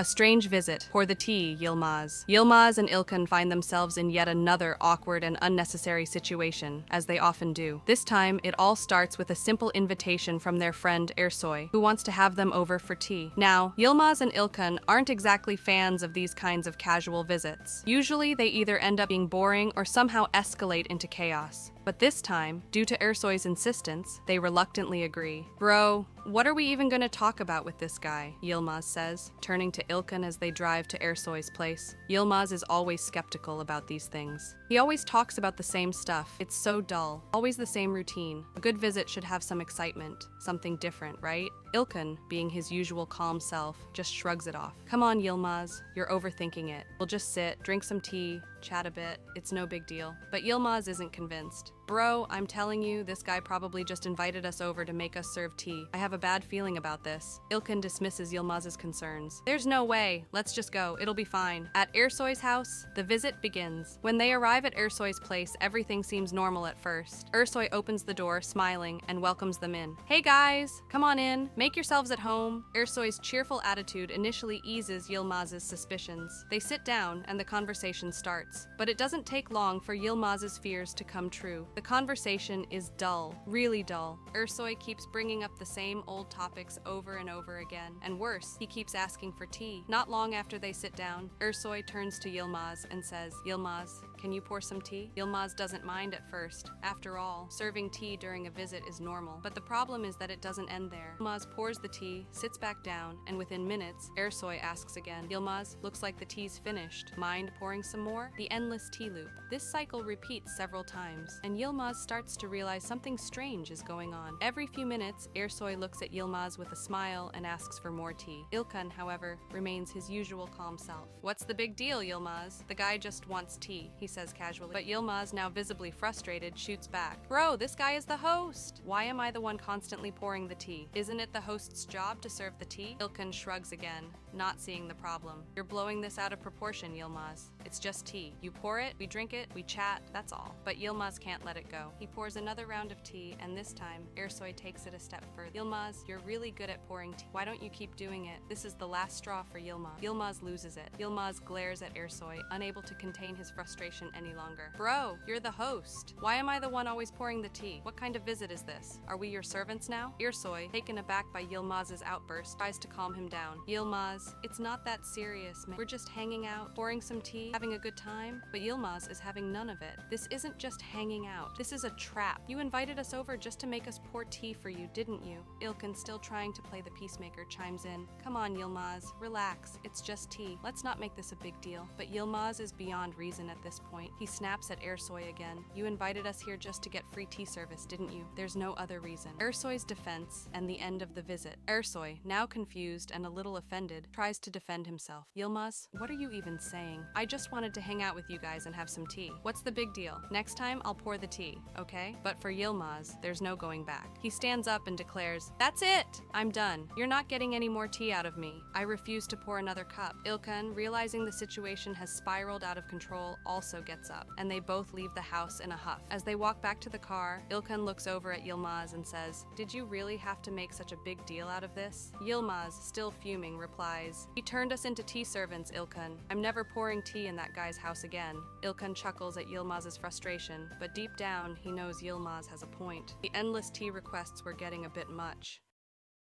A strange visit. Pour the tea, Yilmaz. Yilmaz and İlkan find themselves in yet another awkward and unnecessary situation, as they often do. This time, it all starts with a simple invitation from their friend Ersoy, who wants to have them over for tea. Now, Yilmaz and İlkan aren't exactly fans of these kinds of casual visits. Usually, they either end up being boring or somehow escalate into chaos. But this time, due to Ersoy's insistence, they reluctantly agree. Bro, what are we even gonna talk about with this guy? Yilmaz says, turning to İlkan as they drive to Ersoy's place. Yilmaz is always skeptical about these things. He always talks about the same stuff. It's so dull. Always the same routine. A good visit should have some excitement, something different, right? İlkan, being his usual calm self, just shrugs it off. Come on, Yilmaz, you're overthinking it. We'll just sit, drink some tea, chat a bit. It's no big deal. But Yilmaz isn't convinced. Bro, I'm telling you, this guy probably just invited us over to make us serve tea. I have a bad feeling about this. İlkan dismisses Yilmaz's concerns. There's no way. Let's just go. It'll be fine. At Ersoy's house, the visit begins. When they arrive at Ersoy's place, everything seems normal at first. Ersoy opens the door, smiling, and welcomes them in. Hey guys, come on in. Make yourselves at home. Ersoy's cheerful attitude initially eases Yilmaz's suspicions. They sit down, and the conversation starts. But it doesn't take long for Yilmaz's fears to come true. The conversation is dull, really dull. Ersoy keeps bringing up the same old topics over and over again. And worse, he keeps asking for tea. Not long after they sit down, Ersoy turns to Yilmaz and says, Yilmaz, can you pour some tea? Yilmaz doesn't mind at first. After all, serving tea during a visit is normal. But the problem is that it doesn't end there. Yilmaz pours the tea, sits back down, and within minutes, Ersoy asks again, Yilmaz, looks like the tea's finished. Mind pouring some more? The endless tea loop. This cycle repeats several times, and Yilmaz starts to realize something strange is going on. Every few minutes, Ersoy looks at Yilmaz with a smile and asks for more tea. İlkan, however, remains his usual calm self. What's the big deal, Yilmaz? The guy just wants tea, he says casually. But Yilmaz, now visibly frustrated, shoots back. Bro, this guy is the host! Why am I the one constantly pouring the tea? Isn't it the host's job to serve the tea? İlkan shrugs again, not seeing the problem. You're blowing this out of proportion, Yilmaz. It's just tea. You pour it, we drink it, we chat, that's all. But Yilmaz can't let it go. He pours another round of tea, and this time, Ersoy takes it a step further. Yilmaz, you're really good at pouring tea. Why don't you keep doing it? This is the last straw for Yilmaz. Yilmaz loses it. Yilmaz glares at Ersoy, unable to contain his frustration any longer. Bro, you're the host. Why am I the one always pouring the tea? What kind of visit is this? Are we your servants now? Ersoy, taken aback by Yilmaz's outburst, tries to calm him down. Yilmaz, it's not that serious, man. We're just hanging out, pouring some tea, having a good time. But Yilmaz is having none of it. This isn't just hanging out. This is a trap. You invited us over just to make us pour tea for you, didn't you? İlkan, still trying to play the peacemaker, chimes in. Come on, Yilmaz. Relax. It's just tea. Let's not make this a big deal. But Yilmaz is beyond reason at this point. He snaps at Ersoy again. You invited us here just to get free tea service, didn't you? There's no other reason. Ersoy's defense and the end of the visit. Ersoy, now confused and a little offended, tries to defend himself. Yilmaz, what are you even saying? I just wanted to hang out with you guys and have some tea. What's the big deal? Next time, I'll pour the tea, okay? But for Yilmaz, there's no going back. He stands up and declares, That's it! I'm done. You're not getting any more tea out of me. I refuse to pour another cup. İlkan, realizing the situation has spiraled out of control, also gets up, and they both leave the house in a huff. As they walk back to the car, İlkan looks over at Yilmaz and says, Did you really have to make such a big deal out of this? Yilmaz, still fuming, replies, He turned us into tea servants, İlkan. I'm never pouring tea in that guy's house again. İlkan chuckles at Yilmaz's frustration, but deep down, he knows Yilmaz has a point. The endless tea requests were getting a bit much.